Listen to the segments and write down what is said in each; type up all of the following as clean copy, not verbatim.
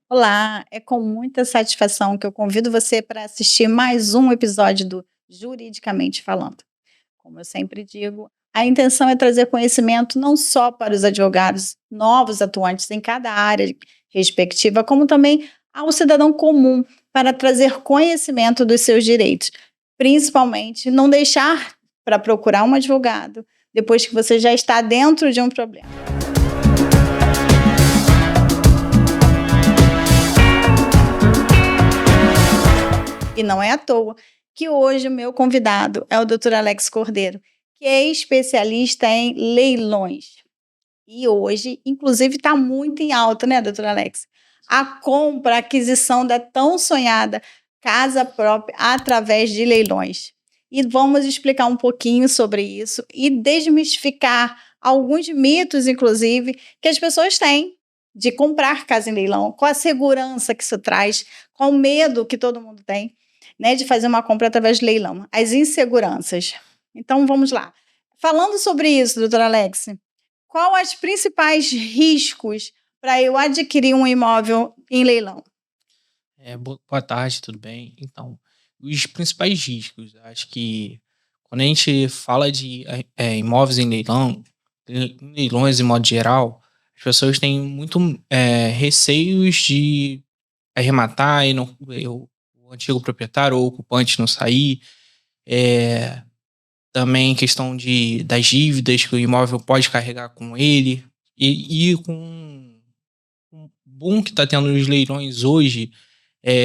Olá, é com muita satisfação que eu convido você para assistir mais um episódio do Juridicamente Falando. Como eu sempre digo, a intenção é trazer conhecimento não só para os advogados novos atuantes em cada área respectiva, como também ao cidadão comum, para trazer conhecimento dos seus direitos. Principalmente, não deixar para procurar um advogado depois que você já está dentro de um problema. E não é à toa que hoje o meu convidado é o Dr. Alex Cordeiro, que é especialista em leilões. E hoje, inclusive, está muito em alta, né, doutor Alex? A compra, a aquisição da tão sonhada casa própria através de leilões. E vamos explicar um pouquinho sobre isso e desmistificar alguns mitos, inclusive, que as pessoas têm de comprar casa em leilão, com a segurança que isso traz, com o medo que todo mundo tem, né, de fazer uma compra através de leilão, as inseguranças. Então, vamos lá. Falando sobre isso, doutor Alex, quais os principais riscos para eu adquirir um imóvel em leilão? Boa tarde, tudo bem? Então, os principais riscos, acho que quando a gente fala de imóveis em leilão, leilões em modo geral, as pessoas têm muito receios de arrematar e o antigo proprietário ou ocupante não sair. É, Também questão das dívidas que o imóvel pode carregar com ele. E com o boom que está tendo nos leilões hoje,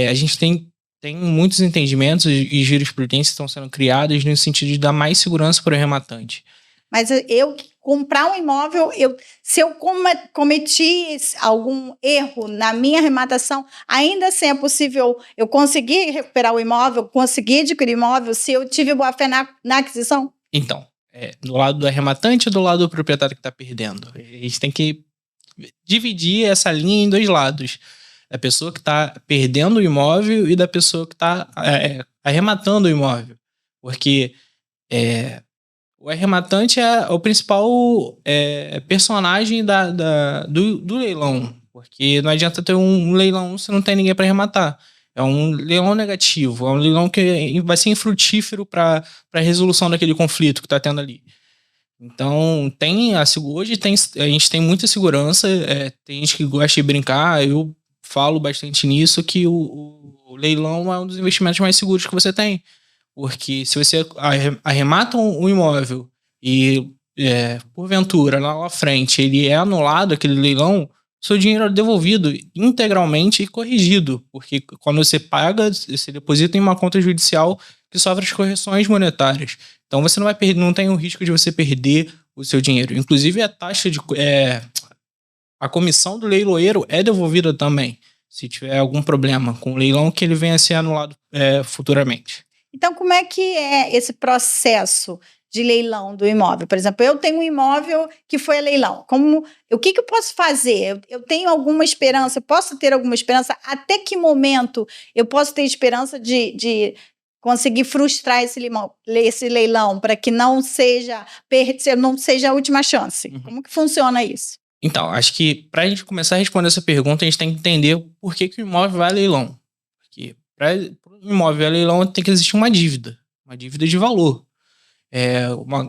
a gente tem muitos entendimentos e jurisprudências estão sendo criadas no sentido de dar mais segurança para o rematante. Mas eu comprar um imóvel, se eu cometi algum erro na minha arrematação, ainda assim é possível eu conseguir recuperar o imóvel, conseguir adquirir o imóvel, se eu tive boa-fé na aquisição? Então, do lado do arrematante ou do lado do proprietário que está perdendo? A gente tem que dividir essa linha em dois lados. Da pessoa que está perdendo o imóvel e da pessoa que está arrematando o imóvel. Porque o arrematante é o principal personagem do leilão. Porque não adianta ter um leilão se não tem ninguém para arrematar. É um leilão negativo, é um leilão que vai ser infrutífero para a resolução daquele conflito que está tendo ali. Então, hoje a gente tem muita segurança, tem gente que gosta de brincar, eu falo bastante nisso, que o leilão é um dos investimentos mais seguros que você tem. Porque se você arremata um imóvel e, porventura, lá na frente, ele é anulado, aquele leilão, seu dinheiro é devolvido integralmente e corrigido. Porque quando você paga, você deposita em uma conta judicial que sofre as correções monetárias. Então você não tem o risco de você perder o seu dinheiro. Inclusive, a comissão do leiloeiro é devolvida também, se tiver algum problema com o leilão que ele venha a ser anulado futuramente. Então, como é que é esse processo de leilão do imóvel? Por exemplo, eu tenho um imóvel que foi a leilão. O que eu posso fazer? Eu tenho alguma esperança? Posso ter alguma esperança? Até que momento eu posso ter esperança de conseguir frustrar esse leilão para que não seja a última chance? Uhum. Como que funciona isso? Então, acho que para a gente começar a responder essa pergunta, a gente tem que entender por que o imóvel vai a leilão. Porque para o imóvel a leilão tem que existir uma dívida de valor.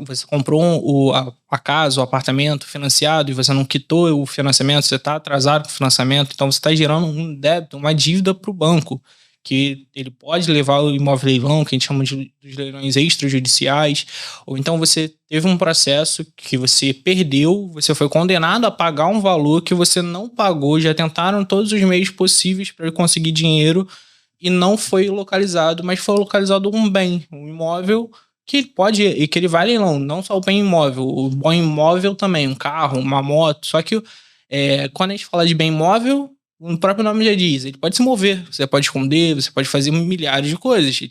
Você comprou a casa, o apartamento financiado e você não quitou o financiamento, você está atrasado com o financiamento, então você está gerando um débito, uma dívida para o banco, que ele pode levar o imóvel a leilão, que a gente chama dos leilões extrajudiciais, ou então você teve um processo que você perdeu, você foi condenado a pagar um valor que você não pagou, já tentaram todos os meios possíveis para conseguir dinheiro e não foi localizado, mas foi localizado um bem, um imóvel que ele vai a leilão, não só o bem imóvel, o bom imóvel também, um carro, uma moto, só que quando a gente fala de bem imóvel, o próprio nome já diz, ele pode se mover, você pode esconder, você pode fazer milhares de coisas.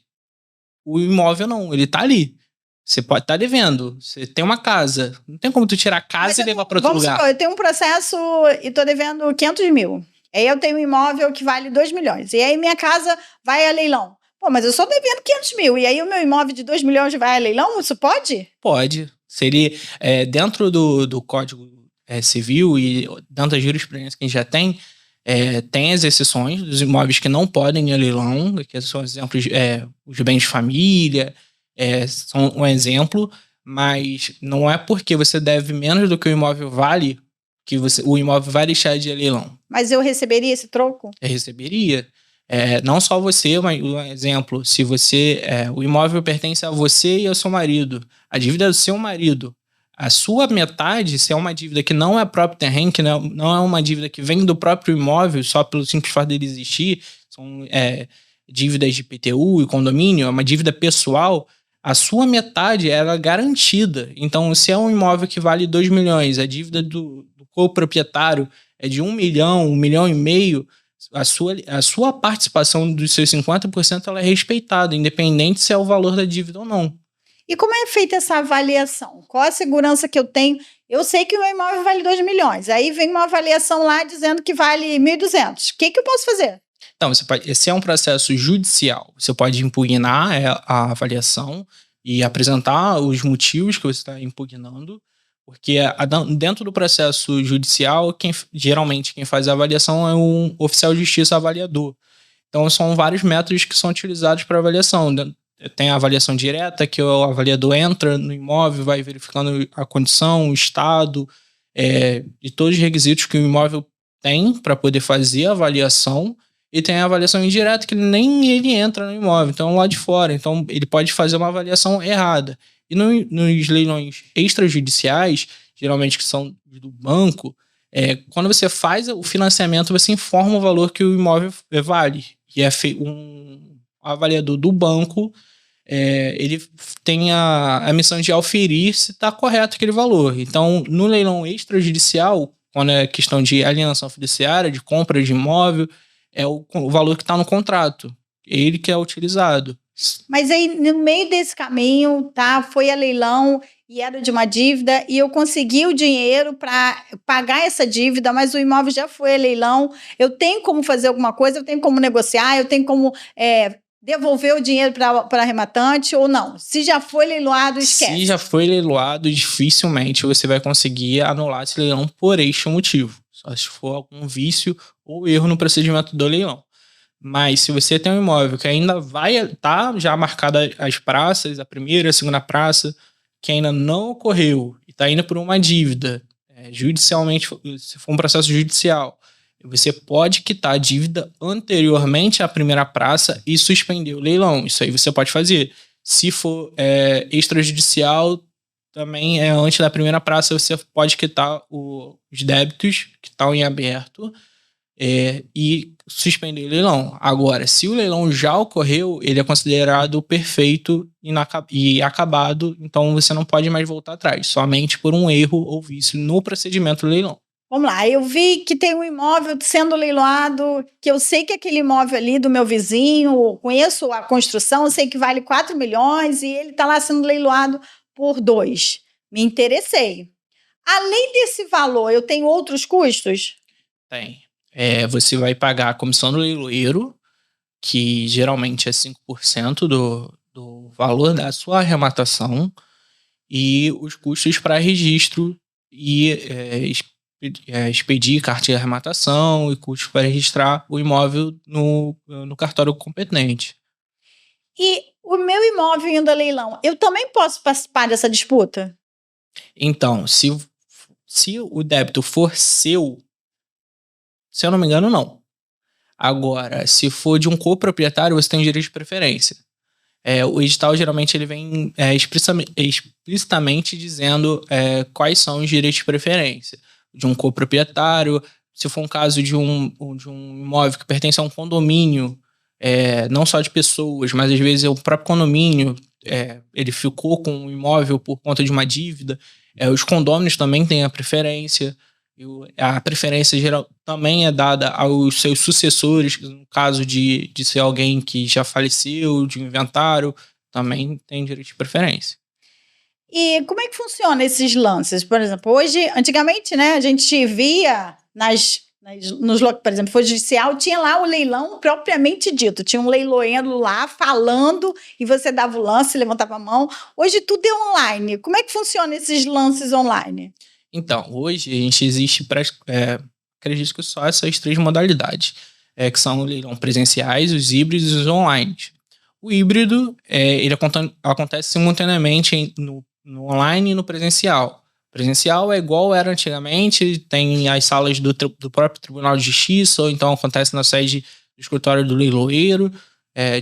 O imóvel não, ele tá ali. Você pode estar devendo, você tem uma casa, não tem como tu tirar a casa e levar para outro lugar. Vamos supor, eu tenho um processo e estou devendo 500 mil. Aí eu tenho um imóvel que vale 2 milhões. E aí minha casa vai a leilão. Pô, mas eu só devendo 500 mil. E aí o meu imóvel de 2 milhões vai a leilão? Isso pode? Pode. Seria dentro do Código Civil e dentro da jurisprudência que a gente já tem, Tem as exceções dos imóveis que não podem ir a leilão, que são exemplos, os bens de família, são um exemplo, mas não é porque você deve menos do que o imóvel vale que o imóvel vai deixar de ir a leilão. Mas eu receberia esse troco? Receberia. Não só você, mas um exemplo, se o imóvel pertence a você e ao seu marido, a dívida é do seu marido, a sua metade, se é uma dívida que não é próprio terreno, que não é uma dívida que vem do próprio imóvel, só pelo simples fato dele existir, são dívidas de IPTU e condomínio, é uma dívida pessoal, a sua metade era garantida. Então, se é um imóvel que vale 2 milhões, a dívida do coproprietário é de 1 milhão, 1 milhão e meio, a sua participação dos seus 50% ela é respeitada, independente se é o valor da dívida ou não. E como é feita essa avaliação? Qual a segurança que eu tenho? Eu sei que o meu imóvel vale 2 milhões. Aí vem uma avaliação lá dizendo que vale 1.200. O que eu posso fazer? Então, esse é um processo judicial. Você pode impugnar a avaliação e apresentar os motivos que você está impugnando, porque dentro do processo judicial, geralmente quem faz a avaliação é um oficial de justiça avaliador. Então, são vários métodos que são utilizados para avaliação. Tem a avaliação direta, que o avaliador entra no imóvel, vai verificando a condição, o estado, e todos os requisitos que o imóvel tem para poder fazer a avaliação. E tem a avaliação indireta, que nem ele entra no imóvel, então lá de fora. Então ele pode fazer uma avaliação errada. E nos leilões extrajudiciais, geralmente que são do banco, quando você faz o financiamento, você informa o valor que o imóvel vale. E um avaliador do banco, ele tem a missão de auferir se está correto aquele valor. Então, no leilão extrajudicial, quando é questão de alienação fiduciária, de compra de imóvel, é o valor que está no contrato. Ele que é utilizado. Mas aí, no meio desse caminho, foi a leilão e era de uma dívida e eu consegui o dinheiro para pagar essa dívida, mas o imóvel já foi a leilão. Eu tenho como fazer alguma coisa? Eu tenho como negociar? Eu tenho como devolver o dinheiro para arrematante ou não? Se já foi leiloado, esquece. Se já foi leiloado, dificilmente você vai conseguir anular esse leilão por este motivo. Só se for algum vício ou erro no procedimento do leilão. Mas se você tem um imóvel que ainda vai estar já marcada as praças, a primeira, a segunda praça, que ainda não ocorreu e está indo por uma dívida, judicialmente, se for um processo judicial, você pode quitar a dívida anteriormente à primeira praça e suspender o leilão. Isso aí você pode fazer. Se for extrajudicial, também antes da primeira praça, você pode quitar os débitos que estão em aberto e suspender o leilão. Agora, se o leilão já ocorreu, ele é considerado perfeito e acabado, então você não pode mais voltar atrás, somente por um erro ou vício no procedimento do leilão. Vamos lá, eu vi que tem um imóvel sendo leiloado, que eu sei que aquele imóvel ali do meu vizinho, conheço a construção, eu sei que vale 4 milhões e ele está lá sendo leiloado por 2. Me interessei. Além desse valor, eu tenho outros custos? Tem. Você vai pagar a comissão do leiloeiro, que geralmente é 5% do valor da sua arrematação, e os custos para registro e expedir carta de arrematação e custos para registrar o imóvel no cartório competente. E o meu imóvel indo a leilão, eu também posso participar dessa disputa? Então, se o débito for seu, se eu não me engano, não. Agora, se for de um coproprietário, você tem direito de preferência. O edital, geralmente, ele vem explicitamente dizendo quais são os direitos de preferência. De um coproprietário, se for um caso de um imóvel que pertence a um condomínio, não só de pessoas, mas às vezes o próprio condomínio, ele ficou com o imóvel por conta de uma dívida. Os condôminos também têm a preferência. A preferência geral também é dada aos seus sucessores, no caso de ser alguém que já faleceu, de um inventário, também tem direito de preferência. E como é que funciona esses lances? Por exemplo, hoje, antigamente, né, a gente via por exemplo, foi judicial, tinha lá o leilão propriamente dito, tinha um leiloeiro lá falando e você dava o lance, levantava a mão. Hoje tudo é online. Como é que funciona esses lances online? Então, hoje a gente existe acredito que só essas 3 modalidades, que são o leilão presenciais, os híbridos e os online. O híbrido, ele acontece simultaneamente no online e no presencial. Presencial é igual era antigamente, tem as salas do próprio Tribunal de Justiça, ou então acontece na sede do escritório do leiloeiro,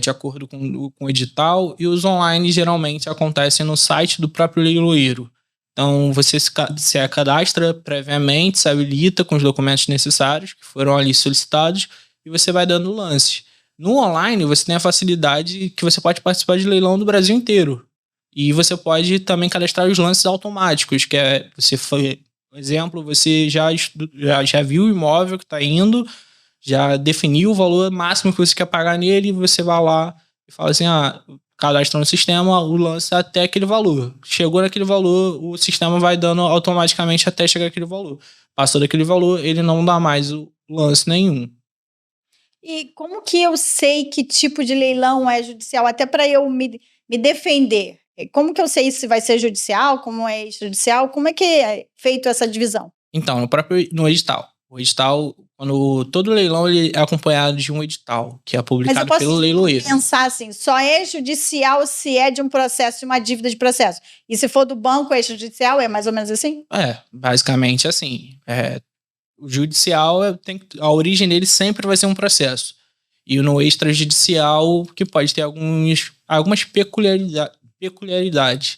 de acordo com o edital, e os online geralmente acontecem no site do próprio leiloeiro. Então você se cadastra previamente, se habilita com os documentos necessários que foram ali solicitados e você vai dando lances. No online você tem a facilidade que você pode participar de leilão do Brasil inteiro. E você pode também cadastrar os lances automáticos, que por exemplo, você já viu o imóvel que está indo, já definiu o valor máximo que você quer pagar nele, e você vai lá e fala assim, cadastra no sistema o lance até aquele valor. Chegou naquele valor, o sistema vai dando automaticamente até chegar aquele valor. Passou daquele valor, ele não dá mais o lance nenhum. E como que eu sei que tipo de leilão é judicial? Até para eu me defender. Como que eu sei se vai ser judicial, como é extrajudicial? Como é que é feito essa divisão? Então, no edital. O edital, quando todo leilão ele é acompanhado de um edital, que é publicado pelo leiloeiro. Mas eu posso pensar assim, só é judicial se é de um processo, de uma dívida de processo. E se for do banco, é extrajudicial? É mais ou menos assim? Basicamente assim. O judicial, a origem dele sempre vai ser um processo. E no extrajudicial, que pode ter algumas peculiaridades.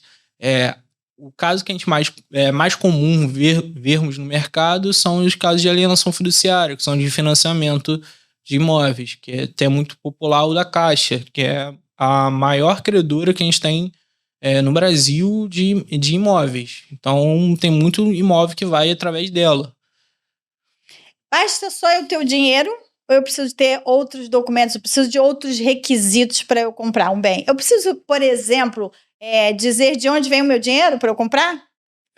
O caso que a gente mais comum vermos no mercado são os casos de alienação fiduciária, que são de financiamento de imóveis, que é até muito popular o da Caixa, que é a maior credora que a gente tem no Brasil de imóveis. Então, tem muito imóvel que vai através dela. Basta só eu ter o dinheiro ou eu preciso ter outros documentos, eu preciso de outros requisitos para eu comprar um bem? Eu preciso, por exemplo, dizer de onde vem o meu dinheiro para eu comprar?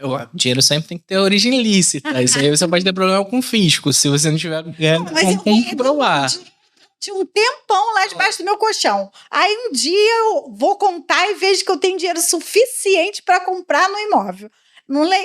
O dinheiro sempre tem que ter origem lícita. Isso aí você pode ter problema com o fisco, se você não tiver como comprovar. Tinha um tempão lá debaixo do meu colchão. Aí um dia eu vou contar e vejo que eu tenho dinheiro suficiente para comprar no imóvel.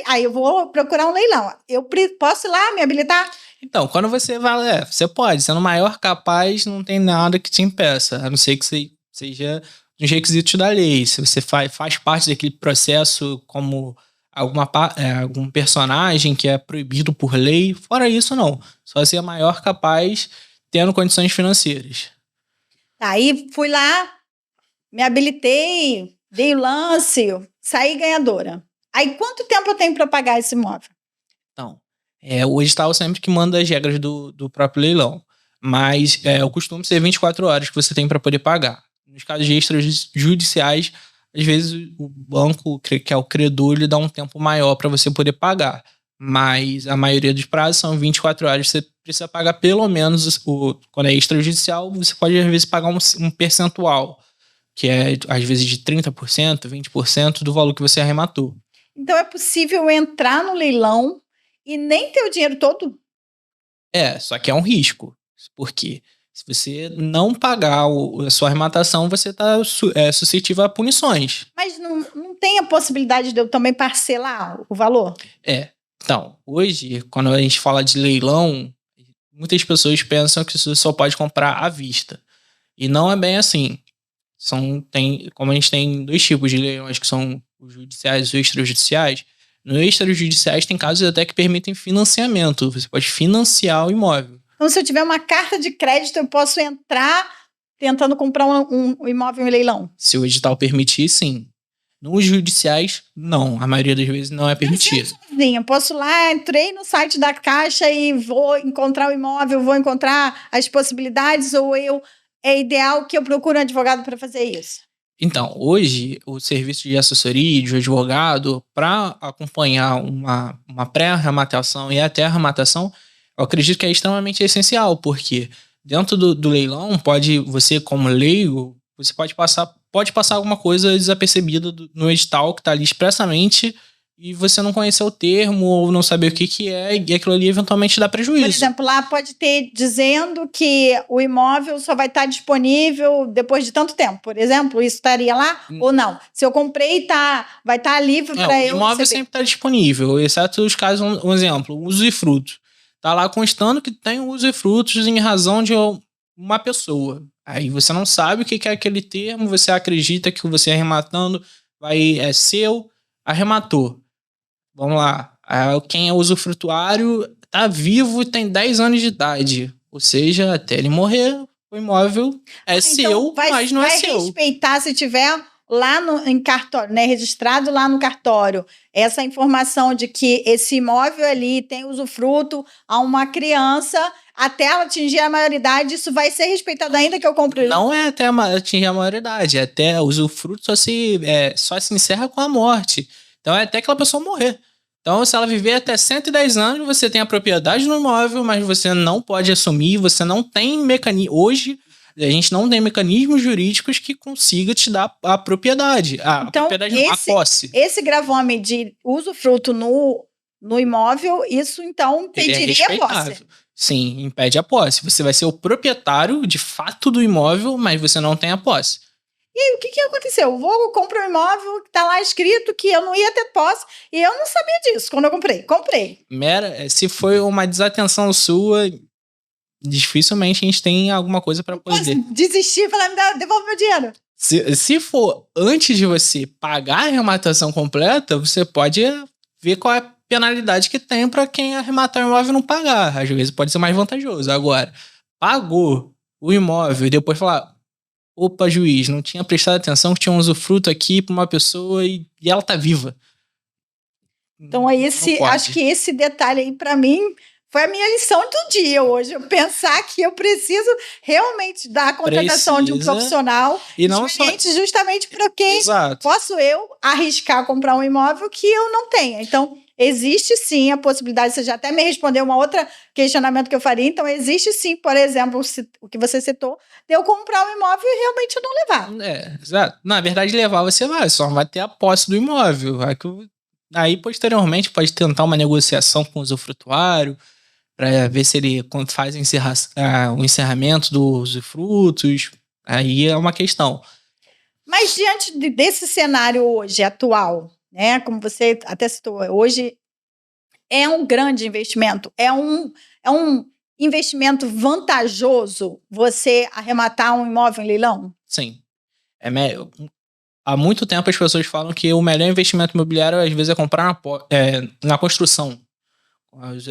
Aí eu vou procurar um leilão. Eu posso ir lá me habilitar? Então, quando você vai, você pode. Sendo maior capaz, não tem nada que te impeça. A não ser que você seja nos requisitos da lei. Se você faz parte daquele processo como algum personagem que é proibido por lei, fora isso, não. Só ser maior capaz tendo condições financeiras. Aí fui lá, me habilitei, dei o lance, saí ganhadora. Aí quanto tempo eu tenho para pagar esse imóvel? Então, o edital sempre que manda as regras do próprio leilão. Mas o costume ser 24 horas que você tem para poder pagar. Nos casos de extrajudiciais, às vezes o banco, que é o credor, ele dá um tempo maior para você poder pagar. Mas a maioria dos prazos são 24 horas. Você precisa pagar pelo menos, quando é extrajudicial, você pode às vezes pagar um percentual, que é às vezes de 30%, 20% do valor que você arrematou. Então é possível entrar no leilão e nem ter o dinheiro todo? Só que é um risco. Porque se você não pagar a sua arrematação, você está suscetível a punições. Mas não tem a possibilidade de eu também parcelar o valor? Então, hoje, quando a gente fala de leilão, muitas pessoas pensam que você só pode comprar à vista. E não é bem assim. Como a gente tem 2 tipos de leilões, que são os judiciais e os extrajudiciais. Nos extrajudiciais tem casos até que permitem financiamento. Você pode financiar o imóvel. Então, se eu tiver uma carta de crédito, eu posso entrar tentando comprar um imóvel em leilão? Se o edital permitir, sim. Nos judiciais, não. A maioria das vezes não é permitido. Eu posso lá, entrei no site da Caixa e vou encontrar o imóvel, vou encontrar as possibilidades, ou é ideal que eu procure um advogado para fazer isso? Então, hoje, o serviço de assessoria de um advogado, para acompanhar uma pré-arrematação e até a arrematação, eu acredito que é extremamente essencial, porque dentro do leilão, você como leigo, você pode passar alguma coisa desapercebida no edital que está ali expressamente e você não conhecer o termo ou não saber o que é, e aquilo ali eventualmente dá prejuízo. Por exemplo, lá pode ter dizendo que o imóvel só vai estar disponível depois de tanto tempo. Por exemplo, isso estaria lá ou não? Se eu comprei, vai estar livre para eu O imóvel sempre está disponível, exceto os casos, um exemplo, uso e fruto. tá lá constando que tem usufrutos em razão de uma pessoa. Aí você não sabe o que é aquele termo, você acredita que você arrematando é seu, arrematou. Vamos lá. Quem é usufrutuário tá vivo e tem 10 anos de idade. Ou seja, até ele morrer, o imóvel é seu, mas não é seu. Vai respeitar se tiver lá em cartório, né, registrado lá no cartório, essa informação de que esse imóvel ali tem usufruto a uma criança até ela atingir a maioridade, isso vai ser respeitado ainda que eu compre? Não é até atingir a maioridade, até o usufruto só se encerra com a morte. Então é até aquela pessoa morrer. Então, se ela viver até 110 anos, você tem a propriedade no imóvel, mas você não pode assumir, você não tem mecanismo. Hoje, a gente não tem mecanismos jurídicos que consiga te dar a propriedade. A propriedade não, a posse. Esse gravame de usufruto no imóvel, isso então impediria a posse. Sim, impede a posse. Você vai ser o proprietário de fato do imóvel, mas você não tem a posse. E aí, o que aconteceu? Eu compro um imóvel que tá lá escrito que eu não ia ter posse e eu não sabia disso quando eu comprei. Comprei. Se foi uma desatenção sua, dificilmente a gente tem alguma coisa para poder desistir e falar, devolve meu dinheiro. Se for antes de você pagar a arrematação completa, você pode ver qual é a penalidade que tem para quem arrematar o imóvel e não pagar. Às vezes pode ser mais vantajoso. Agora, pagou o imóvel e depois falar: opa, juiz, não tinha prestado atenção que tinha um usufruto aqui para uma pessoa e ela tá viva. Então, acho que esse detalhe aí, para mim, foi a minha lição do dia hoje. Eu pensar que eu preciso realmente dar a contratação de um profissional e não experiente justamente para quem posso eu arriscar comprar um imóvel que eu não tenha. Então, existe sim a possibilidade, você já até me respondeu uma outra questionamento que eu faria, então existe sim, por exemplo, o que você citou, de eu comprar um imóvel e realmente eu não levar. Exato. Na verdade, levar você vai, só vai ter a posse do imóvel. Aí, posteriormente, pode tentar uma negociação com o usufrutuário, para ver se ele faz o encerramento dos usufrutos. Aí é uma questão. Mas diante desse cenário hoje, atual, né, como você até citou, hoje é um grande investimento, é um investimento vantajoso você arrematar um imóvel em leilão? Sim. Há muito tempo as pessoas falam que o melhor investimento imobiliário às vezes é comprar na construção. Os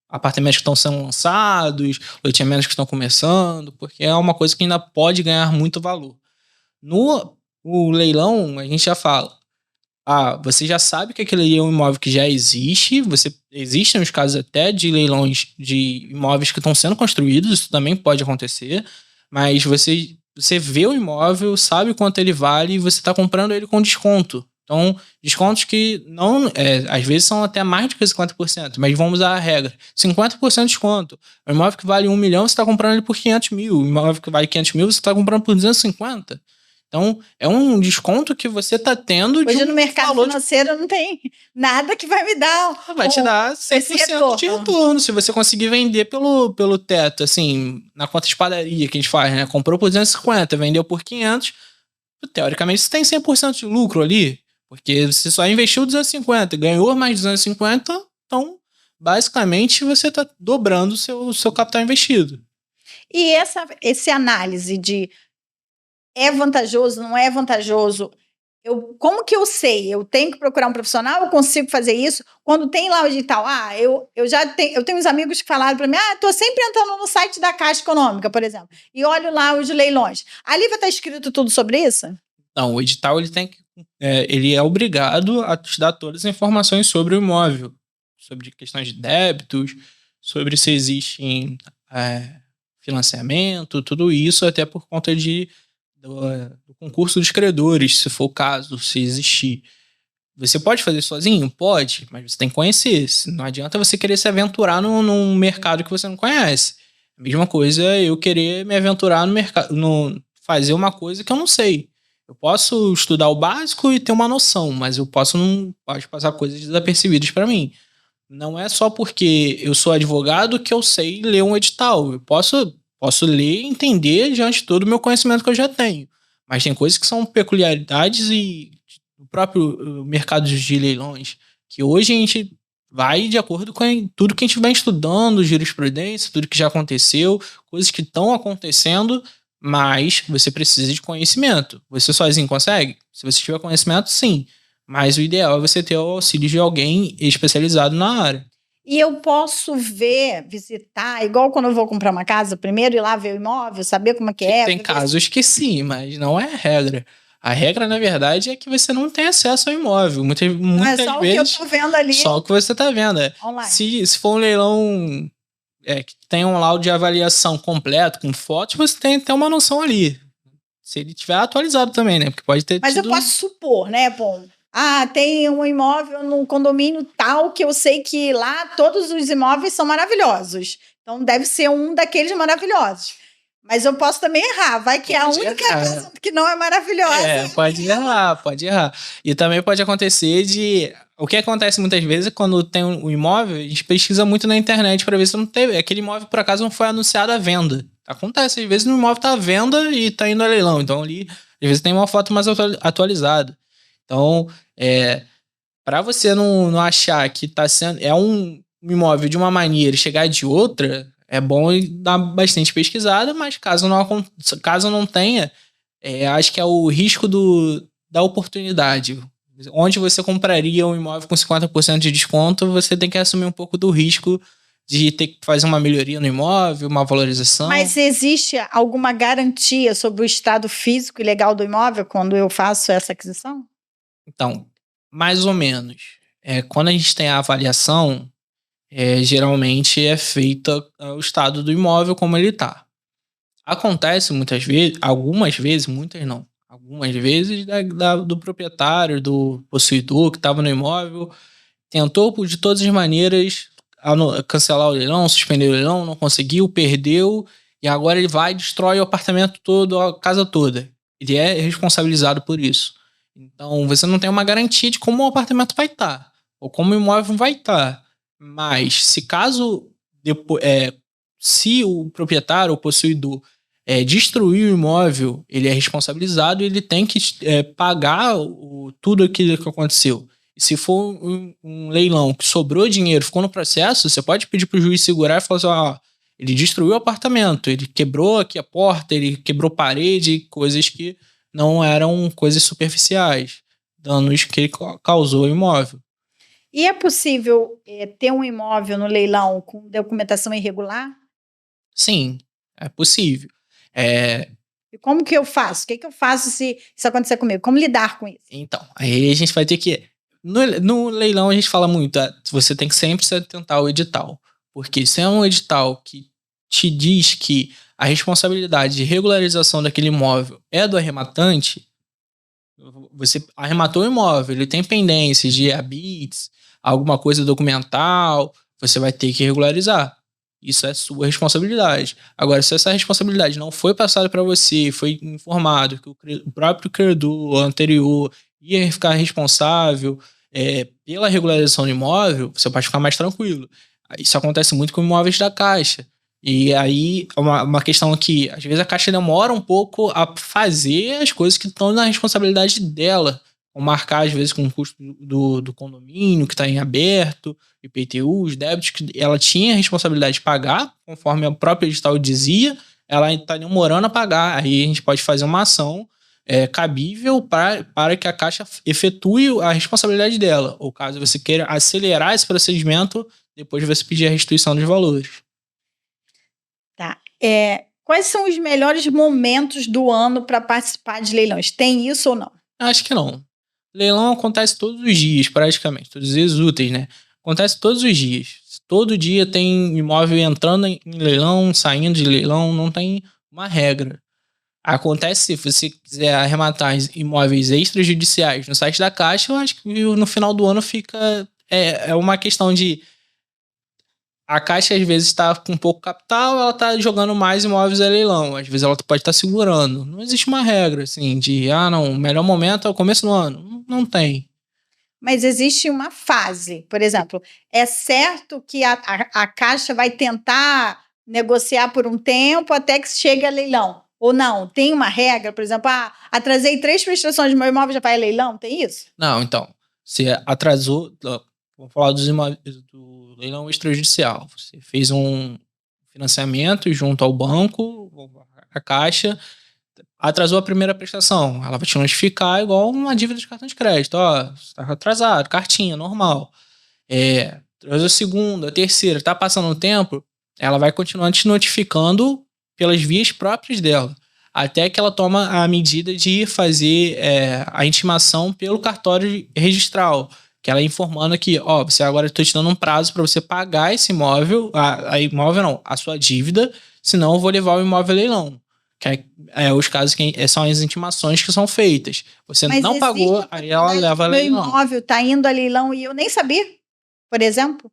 apartamentos que estão sendo lançados, loteamentos que estão começando, porque é uma coisa que ainda pode ganhar muito valor. No leilão, a gente já fala: você já sabe que aquele é um imóvel que já existe, existem os casos até de leilões de imóveis que estão sendo construídos, isso também pode acontecer, mas você vê o imóvel, sabe quanto ele vale e você está comprando ele com desconto. Então, descontos que não, às vezes são até mais do que 50%, mas vamos usar a regra: 50% de desconto. O imóvel que vale 1 milhão, você está comprando ele por 500 mil. O imóvel que vale 500 mil, você está comprando por 250. Então, é um desconto que você está tendo. Hoje no mercado financeiro não tem nada que vai me dar. Vai te dar 100% de retorno. Se você conseguir vender pelo teto, assim, na conta de padaria que a gente faz, né? Comprou por 250, vendeu por 500, teoricamente você tem 100% de lucro ali. Porque você só investiu 250, ganhou mais 250, então, basicamente, você está dobrando o seu capital investido. E essa análise de é vantajoso, não é vantajoso, como que eu sei? Eu tenho que procurar um profissional? Eu consigo fazer isso? Quando tem lá o edital, eu tenho uns amigos que falaram para mim, estou sempre entrando no site da Caixa Econômica, por exemplo, e olho lá os leilões. Ali vai estar escrito tudo sobre isso? Não, o edital ele é obrigado a te dar todas as informações sobre o imóvel, sobre questões de débitos, sobre se existe financiamento, tudo isso, até por conta do concurso dos credores, se for o caso, se existir. Você pode fazer sozinho? Pode, mas você tem que conhecer. Não adianta você querer se aventurar num mercado que você não conhece. A mesma coisa eu querer me aventurar no mercado, fazer uma coisa que eu não sei. Eu posso estudar o básico e ter uma noção, mas pode passar coisas desapercebidas para mim. Não é só porque eu sou advogado que eu sei ler um edital. Eu posso ler e entender diante de todo o meu conhecimento que eu já tenho. Mas tem coisas que são peculiaridades do próprio mercado de leilões, que hoje a gente vai de acordo com tudo que a gente vem estudando, jurisprudência, tudo que já aconteceu, coisas que estão acontecendo, mas você precisa de conhecimento. Você sozinho consegue? Se você tiver conhecimento, sim. Mas o ideal é você ter o auxílio de alguém especializado na área. E eu posso ver, visitar, igual quando eu vou comprar uma casa, primeiro ir lá ver o imóvel, saber como é que é. Tem casos que sim, mas não é a regra. A regra, na verdade, é que você não tem acesso ao imóvel. Muitas é só vezes, o que eu tô vendo ali. Só o que você tá vendo. Online. Se for um leilão que tem um laudo de avaliação completo, com fotos, você tem até uma noção ali. Se ele tiver atualizado também, né? Porque pode ter Mas eu posso supor, né, bom... tem um imóvel num condomínio tal que eu sei que lá todos os imóveis são maravilhosos. Então deve ser um daqueles maravilhosos. Mas eu posso também errar. Vai que é a única casa que não é maravilhosa. Pode errar. E também pode acontecer de... O que acontece muitas vezes é quando tem um imóvel, a gente pesquisa muito na internet para ver se não teve. Aquele imóvel, por acaso, não foi anunciado à venda. Acontece, às vezes o imóvel está à venda e está indo a leilão. Então ali, às vezes tem uma foto mais atualizada. Então, para você não achar que tá sendo um imóvel de uma maneira e chegar de outra, é bom dar bastante pesquisada, mas caso não tenha, acho que é o risco da oportunidade. Onde você compraria um imóvel com 50% de desconto, você tem que assumir um pouco do risco de ter que fazer uma melhoria no imóvel, uma valorização. Mas existe alguma garantia sobre o estado físico e legal do imóvel quando eu faço essa aquisição? Então, mais ou menos. Quando a gente tem a avaliação, geralmente é feita o estado do imóvel como ele está. Acontece muitas vezes, algumas vezes, muitas não, algumas vezes do proprietário, do possuidor que estava no imóvel, tentou de todas as maneiras cancelar o leilão, suspender o leilão, não conseguiu, perdeu, e agora ele vai e destrói o apartamento todo, a casa toda. Ele é responsabilizado por isso. Então, você não tem uma garantia de como o apartamento vai estar, ou como o imóvel vai estar. Mas, se o proprietário ou possuidor destruir o imóvel, ele é responsabilizado e ele tem que pagar tudo aquilo que aconteceu. E se for um leilão que sobrou dinheiro, ficou no processo, você pode pedir para o juiz segurar e falar assim, ele destruiu o apartamento, ele quebrou aqui a porta, ele quebrou parede, coisas que não eram coisas superficiais, danos que ele causou ao imóvel. E é possível ter um imóvel no leilão com documentação irregular? Sim, é possível. E como que eu faço? O que eu faço se isso acontecer comigo? Como lidar com isso? Então, aí a gente vai ter que... No leilão a gente fala muito, você tem que sempre se atentar ao edital. Porque se é um edital que te diz que a responsabilidade de regularização daquele imóvel é do arrematante, você arrematou o imóvel, ele tem pendências de habites, alguma coisa documental, você vai ter que regularizar. Isso é sua responsabilidade. Agora, se essa responsabilidade não foi passada para você, foi informado que o próprio credor anterior ia ficar responsável pela regularização do imóvel, você pode ficar mais tranquilo. Isso acontece muito com imóveis da Caixa. E aí, uma questão aqui, às vezes a Caixa demora um pouco a fazer as coisas que estão na responsabilidade dela. Ou marcar, às vezes, com o custo do condomínio que está em aberto, IPTU, os débitos que ela tinha a responsabilidade de pagar, conforme a própria edital dizia, ela está demorando a pagar. Aí a gente pode fazer uma ação cabível para que a Caixa efetue a responsabilidade dela. Ou caso você queira acelerar esse procedimento, depois você pedir a restituição dos valores. Tá. Quais são os melhores momentos do ano para participar de leilões? Tem isso ou não? Acho que não. Leilão acontece todos os dias, praticamente. Todos os dias úteis, né? Acontece todos os dias. Todo dia tem imóvel entrando em leilão, saindo de leilão, não tem uma regra. Acontece se você quiser arrematar imóveis extrajudiciais no site da Caixa, eu acho que no final do ano fica... É uma questão de... A Caixa às vezes está com pouco capital, ela está jogando mais imóveis a leilão. Às vezes ela pode estar segurando. Não existe uma regra assim de, não, o melhor momento é o começo do ano. Não tem. Mas existe uma fase, por exemplo, é certo que a Caixa vai tentar negociar por um tempo até que chegue a leilão. Ou não? Tem uma regra, por exemplo, atrasei 3 prestações de meu imóvel, já vai a leilão? Tem isso? Não, então, se atrasou... vamos falar do leilão extrajudicial. Você fez um financiamento junto ao banco, a Caixa, atrasou a primeira prestação. Ela vai te notificar igual uma dívida de cartão de crédito. Ó, você tá atrasado, cartinha, normal. Atrasou a segunda, a terceira, tá passando o tempo, ela vai continuar te notificando pelas vias próprias dela, até que ela toma a medida de fazer a intimação pelo cartório registral, que ela informando que, ó, você agora estou te dando um prazo para você pagar esse imóvel, a sua dívida, senão eu vou levar o imóvel a leilão. Que os casos que são as intimações que são feitas. Você Mas não pagou, aí ela leva a leilão. Meu imóvel tá indo a leilão e eu nem sabia, por exemplo?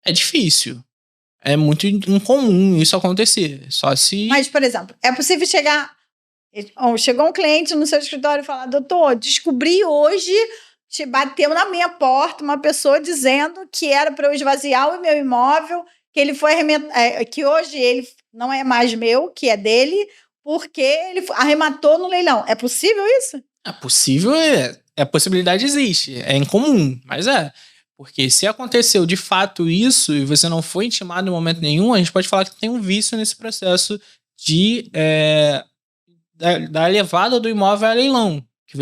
É difícil. É muito incomum isso acontecer. Só se... Mas, por exemplo, é possível chegou um cliente no seu escritório e falar: doutor, descobri hoje, bateu na minha porta uma pessoa dizendo que era para eu esvaziar o meu imóvel, que ele foi que hoje ele não é mais meu, que é dele, porque ele arrematou no leilão. É possível isso? É possível, a possibilidade existe. É incomum, mas porque se aconteceu de fato isso e você não foi intimado em momento nenhum, a gente pode falar que tem um vício nesse processo da levada do imóvel a leilão. Que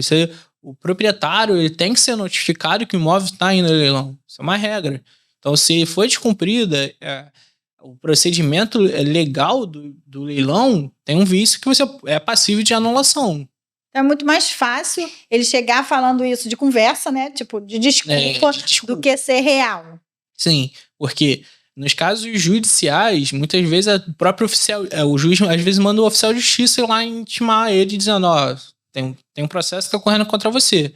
o proprietário, ele tem que ser notificado que o imóvel está indo a leilão. Isso é uma regra. Então, se foi descumprida o procedimento legal do leilão, tem um vício que você é passível de anulação. É muito mais fácil ele chegar falando isso de conversa, né? Tipo, de desculpa, do que ser real. Sim, porque nos casos judiciais, muitas vezes o próprio oficial, o juiz às vezes manda o oficial de justiça ir lá intimar ele, dizendo, ó, tem um processo que está correndo contra você.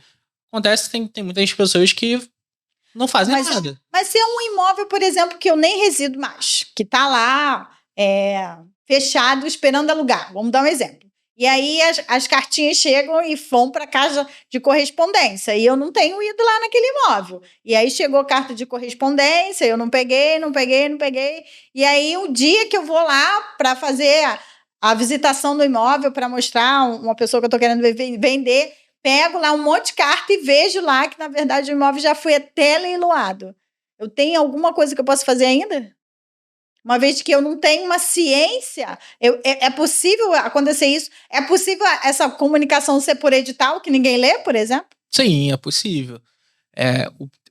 Acontece que tem muitas pessoas que não fazem nada. Mas se é um imóvel, por exemplo, que eu nem resido mais, que tá lá fechado, esperando alugar. Vamos dar um exemplo. E aí as cartinhas chegam e vão para a caixa de correspondência. E eu não tenho ido lá naquele imóvel. E aí chegou carta de correspondência, eu não peguei. E aí o dia que eu vou lá para fazer a visitação do imóvel, para mostrar uma pessoa que eu estou querendo vender, pego lá um monte de carta e vejo lá que, na verdade, o imóvel já foi até leiloado. Eu tenho alguma coisa que eu posso fazer ainda? Uma vez que eu não tenho uma ciência, é possível acontecer isso? É possível essa comunicação ser por edital, que ninguém lê, por exemplo? Sim, é possível.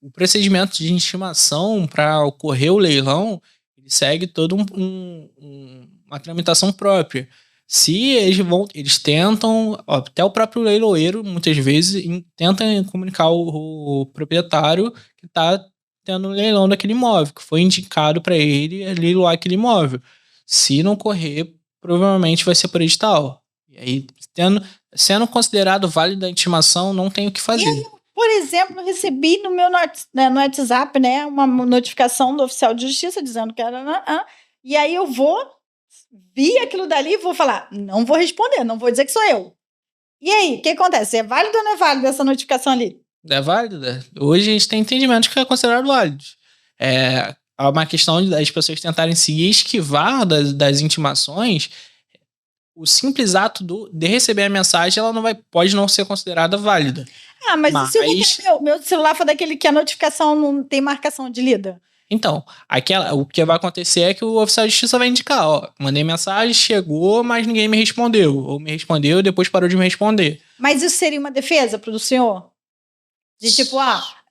O procedimento de intimação para ocorrer o leilão, ele segue toda uma tramitação própria. Se eles tentam, até o próprio leiloeiro, muitas vezes, tenta comunicar o proprietário que está tendo um leilão daquele imóvel, que foi indicado para ele leiloar aquele imóvel. Se não correr, provavelmente vai ser por edital. E aí, sendo considerado válida a intimação, não tem o que fazer. E aí, por exemplo, eu recebi no meu no WhatsApp, né, uma notificação do oficial de justiça dizendo que era... E aí eu vi aquilo dali e vou falar, não vou responder, não vou dizer que sou eu. E aí, o que acontece? É válido ou não é válido essa notificação ali? É válida. Hoje a gente tem entendimento que é considerado válido. É uma questão das pessoas tentarem se esquivar das intimações. O simples ato de receber a mensagem, ela pode não ser considerada válida. Mas e se meu celular for daquele que a notificação não tem marcação de lida? Então, o que vai acontecer é que o oficial de justiça vai indicar, ó, mandei mensagem, chegou, mas ninguém me respondeu. Ou me respondeu e depois parou de me responder. Mas isso seria uma defesa pro senhor? De tipo,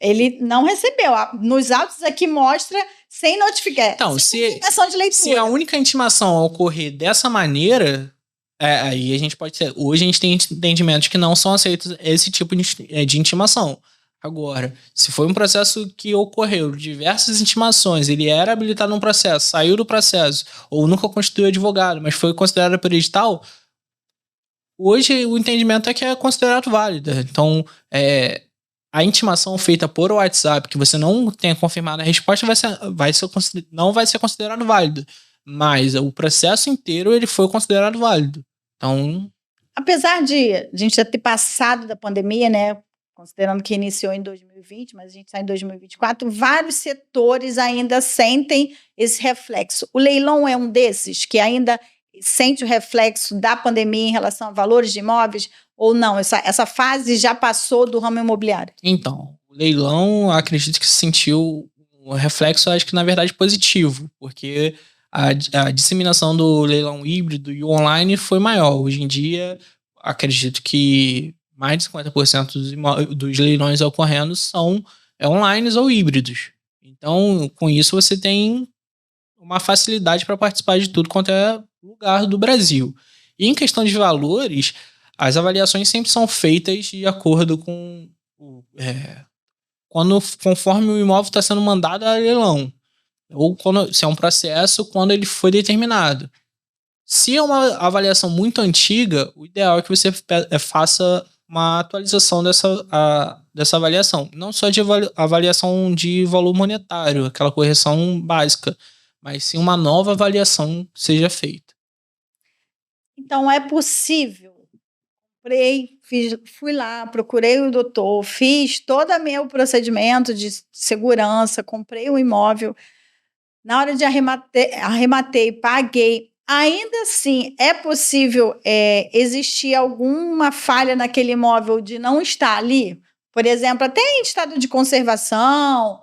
ele não recebeu. Nos autos aqui mostra sem notificar. Então, notificação de leitura. Se a única intimação ocorrer dessa maneira, aí a gente pode ter. Hoje a gente tem entendimentos que não são aceitos esse tipo de intimação. Agora, se foi um processo que ocorreu diversas intimações, ele era habilitado num processo, saiu do processo, ou nunca constituiu advogado, mas foi considerado por edital, hoje o entendimento é que é considerado válida. Então, a intimação feita por WhatsApp, que você não tenha confirmado a resposta, não vai ser considerado válido. Mas o processo inteiro ele foi considerado válido. Então, apesar de a gente já ter passado da pandemia, né? Considerando que iniciou em 2020, mas a gente está em 2024, vários setores ainda sentem esse reflexo. O leilão é um desses que ainda sente o reflexo da pandemia em relação a valores de imóveis ou não? Essa fase já passou do ramo imobiliário? Então, leilão, acredito que sentiu um reflexo, acho que na verdade positivo, porque a disseminação do leilão híbrido e o online foi maior. Hoje em dia, acredito que mais de 50% dos leilões ocorrendo são online ou híbridos. Então, com isso, você tem uma facilidade para participar de tudo quanto é lugar do Brasil. E em questão de valores, as avaliações sempre são feitas de acordo com conforme o imóvel está sendo mandado a leilão, ou se é um processo, quando ele foi determinado. Se é uma avaliação muito antiga, o ideal é que você faça uma atualização dessa avaliação. Não só de avaliação de valor monetário, aquela correção básica, mas sim uma nova avaliação seja feita. Então, é possível. Fui lá, procurei o doutor, fiz todo o meu procedimento de segurança, comprei o imóvel. Na hora de arrematei, paguei. Ainda assim, é possível existir alguma falha naquele imóvel de não estar ali? Por exemplo, até em estado de conservação,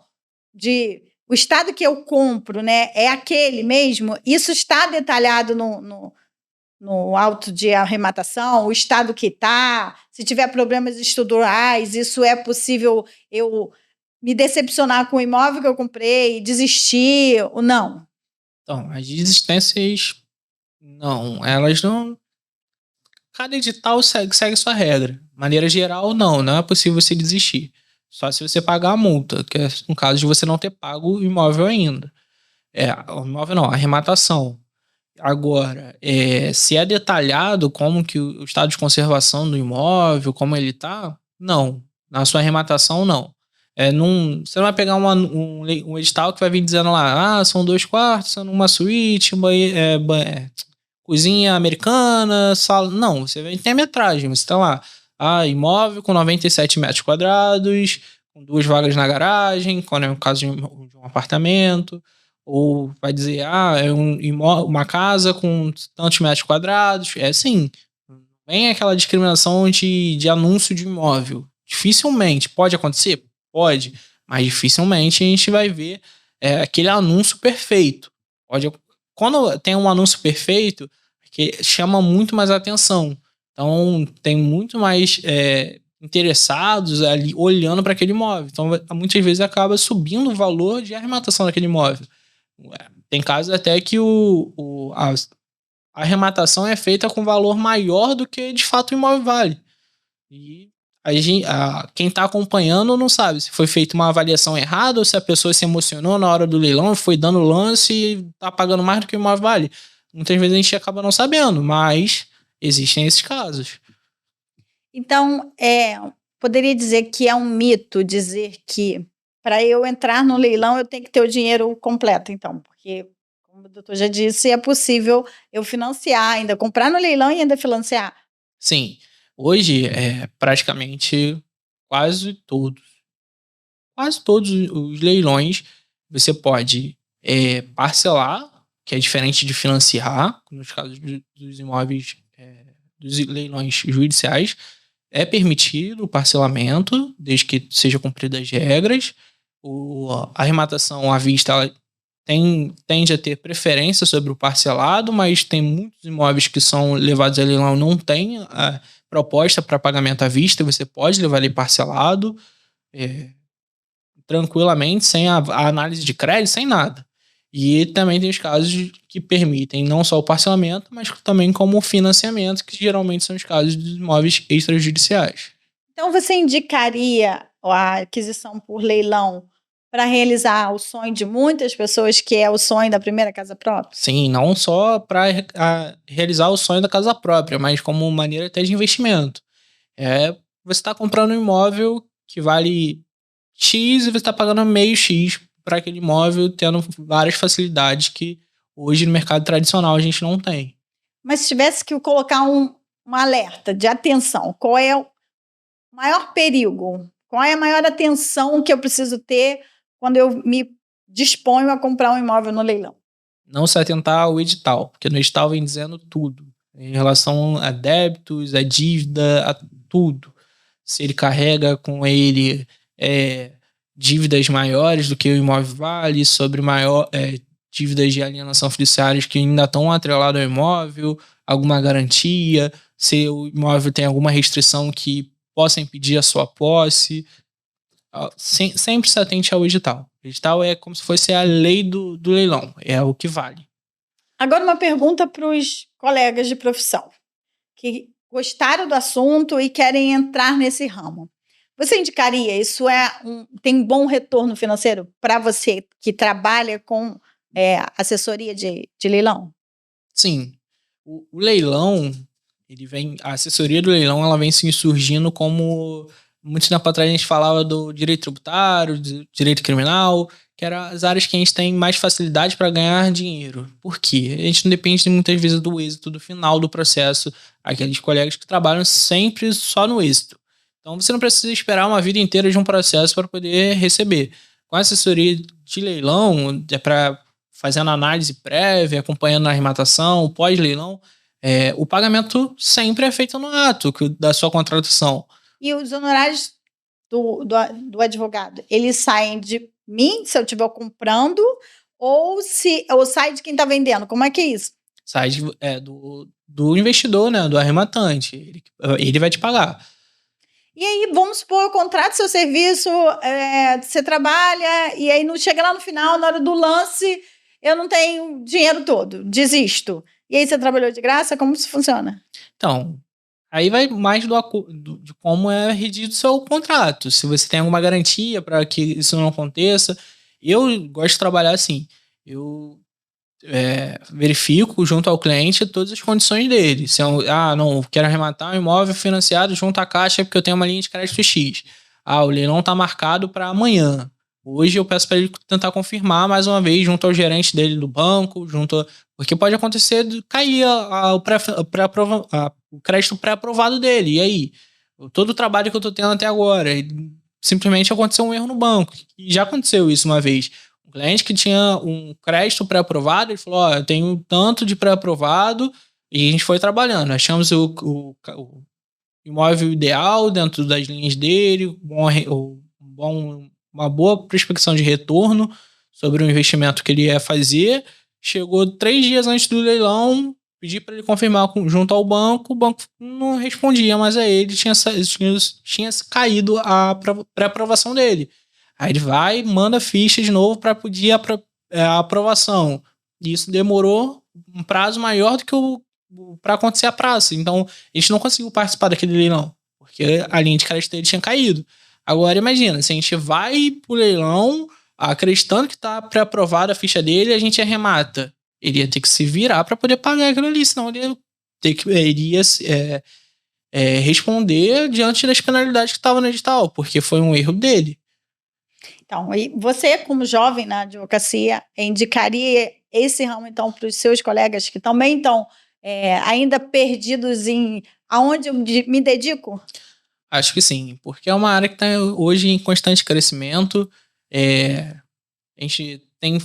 o estado que eu compro, né, é aquele mesmo? Isso está detalhado no auto de arrematação, o estado que está, se tiver problemas estruturais, isso é possível eu me decepcionar com o imóvel que eu comprei, desistir ou não? Então, as desistências, não, elas não... Cada edital segue sua regra. De maneira geral, não é possível você desistir. Só se você pagar a multa, que é no caso de você não ter pago o imóvel ainda. O imóvel não, a arrematação. Agora, se é detalhado como que o estado de conservação do imóvel, como ele tá, não. Na sua arrematação, não. Você não vai pegar um edital que vai vir dizendo lá, são 2 quartos, são uma suíte, cozinha americana, sala. Não, você vai ter a metragem. Você tá lá, imóvel com 97 metros quadrados, com 2 vagas na garagem, quando é o caso de um apartamento. Ou vai dizer, é uma casa com tantos metros quadrados. É assim, vem aquela discriminação de anúncio de imóvel. Dificilmente, pode acontecer? Pode, mas dificilmente a gente vai ver aquele anúncio perfeito. Quando tem um anúncio perfeito, que chama muito mais atenção. Então, tem muito mais interessados ali olhando para aquele imóvel. Então, muitas vezes acaba subindo o valor de arrematação daquele imóvel. Tem casos até que a arrematação é feita com valor maior do que de fato o imóvel vale. E quem está acompanhando não sabe se foi feita uma avaliação errada ou se a pessoa se emocionou na hora do leilão, foi dando lance e está pagando mais do que o imóvel vale. Muitas vezes a gente acaba não sabendo, mas existem esses casos. Então, poderia dizer que é um mito dizer que para eu entrar no leilão eu tenho que ter o dinheiro completo, então, porque, como o doutor já disse, é possível eu financiar, ainda comprar no leilão e ainda financiar. Sim, hoje praticamente quase todos os leilões você pode parcelar, que é diferente de financiar, nos casos dos imóveis, dos leilões judiciais, é permitido o parcelamento, desde que seja cumpridas as regras. A arrematação à vista ela tende a ter preferência sobre o parcelado, mas tem muitos imóveis que são levados a leilão não tem a proposta para pagamento à vista, você pode levar ele parcelado tranquilamente, sem a análise de crédito, sem nada. E também tem os casos que permitem não só o parcelamento, mas também como o financiamento, que geralmente são os casos de imóveis extrajudiciais. Então, você indicaria a aquisição por leilão para realizar o sonho de muitas pessoas, que é o sonho da primeira casa própria? Sim, não só para realizar o sonho da casa própria, mas como maneira até de investimento. Você está comprando um imóvel que vale X e você está pagando meio X para aquele imóvel, tendo várias facilidades que hoje no mercado tradicional a gente não tem. Mas se tivesse que colocar um alerta de atenção, qual é o maior perigo? Qual é a maior atenção que eu preciso ter quando eu me disponho a comprar um imóvel no leilão? Não se atentar ao edital, porque no edital vem dizendo tudo, em relação a débitos, a dívida, a tudo. Se ele carrega com ele dívidas maiores do que o imóvel vale, sobre dívidas de alienação fiduciárias que ainda estão atreladas ao imóvel, alguma garantia, se o imóvel tem alguma restrição que possa impedir a sua posse. Sempre se atente ao edital. O edital é como se fosse a lei do leilão, é o que vale. Agora uma pergunta para os colegas de profissão que gostaram do assunto e querem entrar nesse ramo. Você indicaria, isso tem um bom retorno financeiro para você que trabalha com assessoria de leilão? Sim. O leilão, a assessoria do leilão, ela vem se surgindo como muito tempo atrás a gente falava do direito tributário, do direito criminal, que eram as áreas que a gente tem mais facilidade para ganhar dinheiro. Por quê? A gente não depende muitas vezes do êxito do final do processo, aqueles colegas que trabalham sempre só no êxito. Então você não precisa esperar uma vida inteira de um processo para poder receber. Com a assessoria de leilão, é para fazendo análise prévia, acompanhando a arrematação, pós-leilão, o pagamento sempre é feito no ato da sua contratação. E os honorários do advogado, eles saem de mim, se eu estiver comprando, ou sai de quem está vendendo? Como é que é isso? Sai do investidor, né, do arrematante. Ele vai te pagar. E aí, vamos supor, eu contrato seu serviço, você trabalha, e aí não chega lá no final, na hora do lance, eu não tenho dinheiro todo, desisto. E aí você trabalhou de graça? Como isso funciona? Então, aí vai mais de como é redigido o seu contrato. Se você tem alguma garantia para que isso não aconteça. Eu gosto de trabalhar assim. Eu verifico junto ao cliente todas as condições dele. Se não, quero arrematar um imóvel financiado junto à Caixa porque eu tenho uma linha de crédito X. O leilão está marcado para amanhã. Hoje eu peço para ele tentar confirmar mais uma vez junto ao gerente dele do banco, porque pode acontecer de cair o crédito pré-aprovado dele. E aí? Todo o trabalho que eu estou tendo até agora, simplesmente aconteceu um erro no banco. E já aconteceu isso uma vez. Um cliente que tinha um crédito pré-aprovado, ele falou, eu tenho tanto de pré-aprovado, e a gente foi trabalhando. Achamos o imóvel ideal dentro das linhas dele, uma boa prospecção de retorno sobre o investimento que ele ia fazer. Chegou 3 dias antes do leilão, pedi para ele confirmar junto ao banco, o banco não respondia, mas a ele tinha caído a pré-aprovação dele. Aí ele vai, manda ficha de novo para pedir a aprovação. E isso demorou um prazo maior do que para acontecer a praça. Então, a gente não conseguiu participar daquele leilão, porque a linha de crédito dele tinha caído. Agora, imagina, se a gente vai pro leilão acreditando que tá pré-aprovada a ficha dele, a gente arremata. Ele ia ter que se virar para poder pagar aquilo ali, senão ele iria responder diante das penalidades que estavam no edital, porque foi um erro dele. Então, e você, como jovem na advocacia, indicaria esse ramo, então, para os seus colegas que também estão ainda perdidos em aonde eu me dedico? Acho que sim, porque é uma área que está hoje em constante crescimento. A gente tem...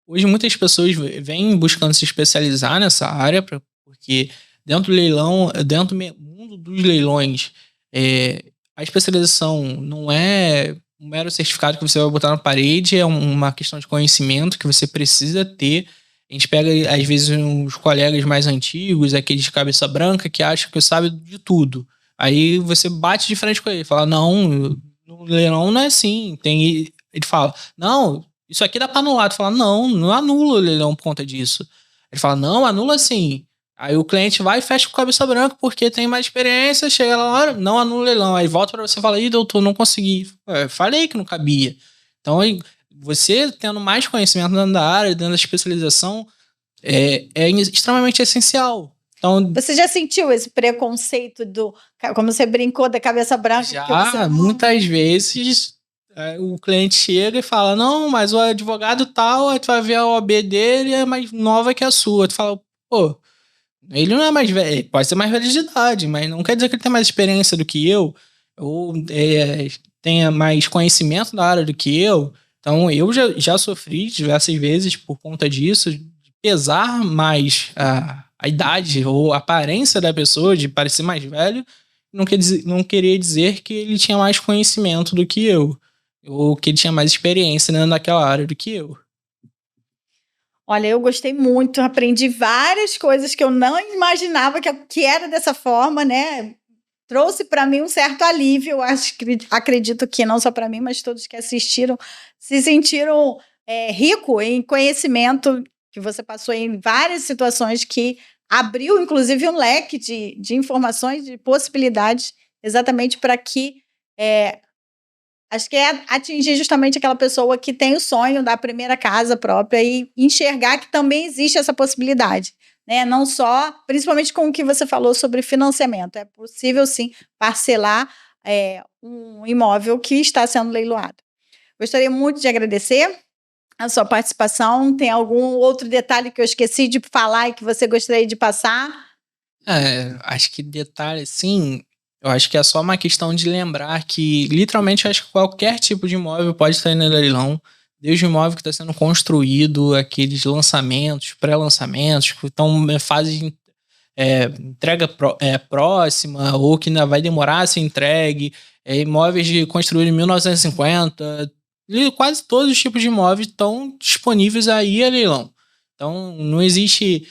Hoje muitas pessoas vêm buscando se especializar nessa área, porque dentro do leilão, dentro do mundo dos leilões, a especialização não é um mero certificado que você vai botar na parede, é uma questão de conhecimento que você precisa ter. A gente pega, às vezes, uns colegas mais antigos, aqueles de cabeça branca, que acham que sabe de tudo. Aí você bate de frente com ele, fala, não, no leilão não é assim. Ele fala, não, isso aqui dá pra anular. Tu fala, não anula o leilão por conta disso. Ele fala, não, anula sim. Aí o cliente vai e fecha com cabeça branca porque tem mais experiência, chega lá, não anula o leilão. Aí volta pra você e fala, doutor, não consegui. Falei que não cabia. Então, você tendo mais conhecimento dentro da área, dentro da especialização, é extremamente essencial. Então, você já sentiu esse preconceito como você brincou, da cabeça branca? Já, muitas vezes o cliente chega e fala, não, mas o advogado tal, aí tu vai ver a OAB dele é mais nova que a sua. Tu fala, pô, ele não é mais velho, pode ser mais velho de idade, mas não quer dizer que ele tem mais experiência do que eu, ou tenha mais conhecimento da área do que eu. Então, eu já sofri diversas vezes por conta disso, de pesar mais a idade ou a aparência da pessoa, de parecer mais velho, não queria dizer que ele tinha mais conhecimento do que eu, ou que ele tinha mais experiência, né, naquela área do que eu. Olha, eu gostei muito, aprendi várias coisas que eu não imaginava que era dessa forma, né? Trouxe para mim um certo alívio, acredito que não só para mim, mas todos que assistiram se sentiram rico em conhecimento que você passou em várias situações que abriu, inclusive, um leque de informações, de possibilidades, exatamente para que acho que é atingir justamente aquela pessoa que tem o sonho da primeira casa própria e enxergar que também existe essa possibilidade, né? Não só, principalmente com o que você falou sobre financiamento. É possível, sim, parcelar um imóvel que está sendo leiloado. Gostaria muito de agradecer a sua participação. Tem algum outro detalhe que eu esqueci de falar e que você gostaria de passar? Acho que detalhe, sim. Eu acho que é só uma questão de lembrar que, literalmente, eu acho que qualquer tipo de imóvel pode estar no leilão, desde o imóvel que está sendo construído, aqueles lançamentos, pré-lançamentos, que estão em fase de entrega próxima, ou que ainda vai demorar a ser entregue, imóveis construídos em 1950, quase todos os tipos de imóveis estão disponíveis aí a leilão. Então, não existe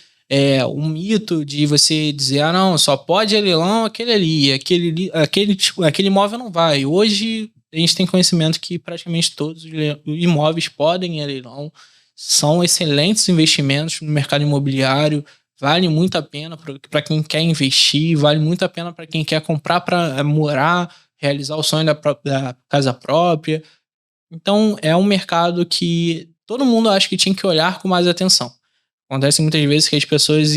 um mito de você dizer, não, só pode leilão aquele ali, aquele imóvel não vai. Hoje, a gente tem conhecimento que praticamente todos os imóveis podem ir a leilão, são excelentes investimentos no mercado imobiliário, vale muito a pena para quem quer investir, vale muito a pena para quem quer comprar para morar, realizar o sonho da casa própria. Então, é um mercado que todo mundo acha que tinha que olhar com mais atenção. Acontece muitas vezes que as pessoas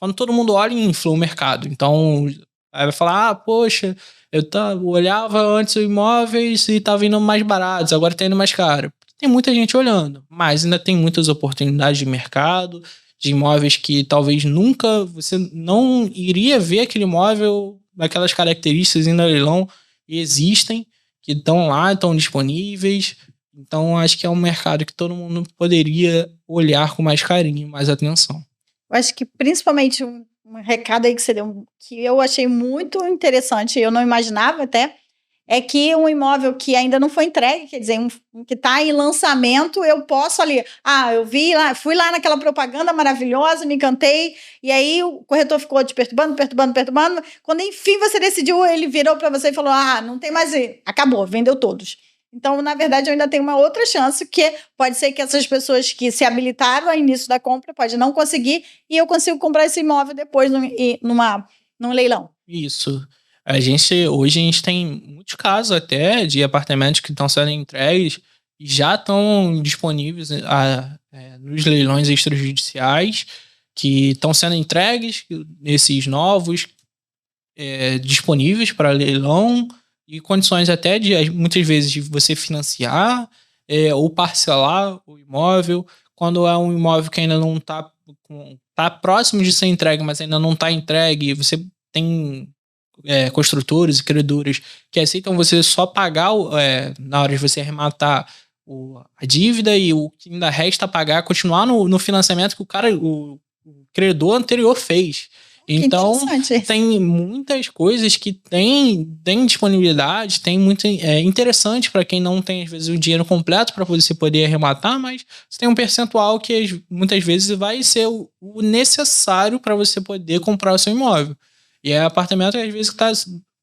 quando todo mundo olha, infla o mercado. Então, aí vai falar, poxa, eu olhava antes os imóveis e estava indo mais baratos, agora está indo mais caro. Tem muita gente olhando, mas ainda tem muitas oportunidades de mercado, de imóveis que talvez nunca você não iria ver aquele imóvel, aquelas características ainda leilão, e existem, que estão lá, estão disponíveis. Então, acho que é um mercado que todo mundo poderia olhar com mais carinho, mais atenção. Eu acho que principalmente um recado aí que você deu, que eu achei muito interessante, eu não imaginava até, é que um imóvel que ainda não foi entregue, quer dizer, um que está em lançamento, eu posso ali, eu vi lá, fui lá naquela propaganda maravilhosa, me encantei, e aí o corretor ficou te perturbando, quando enfim você decidiu, ele virou para você e falou, não tem mais, acabou, vendeu todos. Então, na verdade, eu ainda tenho uma outra chance, que pode ser que essas pessoas que se habilitaram ao início da compra pode não conseguir, e eu consigo comprar esse imóvel depois num leilão. Isso. Hoje a gente tem muitos casos até de apartamentos que estão sendo entregues e já estão disponíveis nos leilões extrajudiciais, que estão sendo entregues, esses novos, disponíveis para leilão, e condições até de, muitas vezes, de você financiar ou parcelar o imóvel, quando é um imóvel que ainda não está próximo de ser entregue, mas ainda não está entregue, você tem construtores e credores que aceitam você só pagar na hora de você arrematar a dívida, e o que ainda resta pagar, continuar no financiamento que o credor anterior fez. Então, tem muitas coisas que tem disponibilidade, tem muito interessante para quem não tem, às vezes, o dinheiro completo para você poder arrematar, mas você tem um percentual que muitas vezes vai ser o necessário para você poder comprar o seu imóvel. E é apartamento, às vezes, que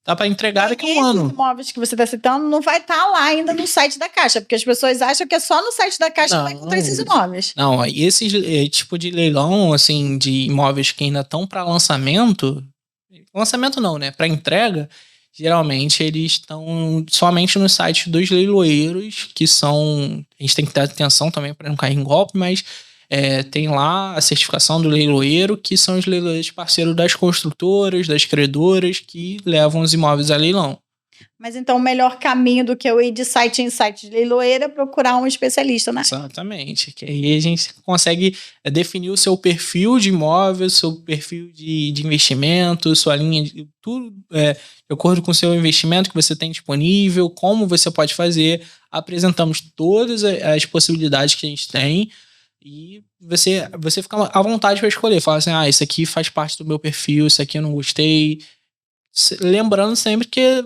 tá para entregar daqui a um ano. Esses imóveis que você está citando não vai estar lá ainda no site da Caixa, porque as pessoas acham que é só no site da Caixa que vai encontrar esses imóveis. Não, esse tipo de leilão, assim, de imóveis que ainda estão para lançamento não, né? Para entrega, geralmente eles estão somente no site dos leiloeiros, que são... A gente tem que ter atenção também para não cair em golpe, mas tem lá a certificação do leiloeiro, que são os leiloeiros parceiros das construtoras, das credoras, que levam os imóveis a leilão. Mas então o melhor caminho do que eu ir de site em site de leiloeiro é procurar um especialista, né? Exatamente. Que aí a gente consegue definir o seu perfil de imóvel, seu perfil de investimento, sua linha de tudo, de acordo com o seu investimento que você tem disponível, como você pode fazer. Apresentamos todas as possibilidades que a gente tem, e você fica à vontade para escolher. Fala assim, isso aqui faz parte do meu perfil, isso aqui eu não gostei. lembrando sempre que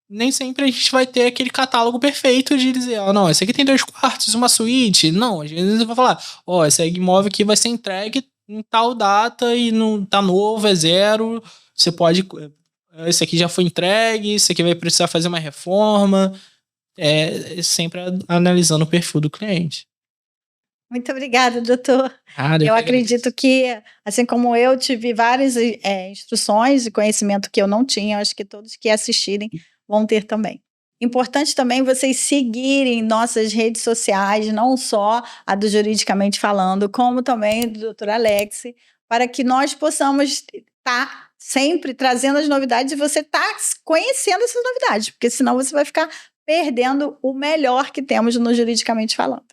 nem sempre a gente vai ter aquele catálogo perfeito de dizer, não, esse aqui tem 2 quartos, uma suíte. Não, às vezes você vai falar, esse imóvel aqui vai ser entregue em tal data e não tá novo, é 0. Você pode... Esse aqui já foi entregue, esse aqui vai precisar fazer uma reforma. Sempre analisando o perfil do cliente. Muito obrigada, doutor. Eu acredito que, assim como eu tive várias instruções e conhecimento que eu não tinha, eu acho que todos que assistirem vão ter também. Importante também vocês seguirem nossas redes sociais, não só a do Juridicamente Falando, como também do Dr. Alex, para que nós possamos estar sempre trazendo as novidades e você estar conhecendo essas novidades, porque senão você vai ficar perdendo o melhor que temos no Juridicamente Falando.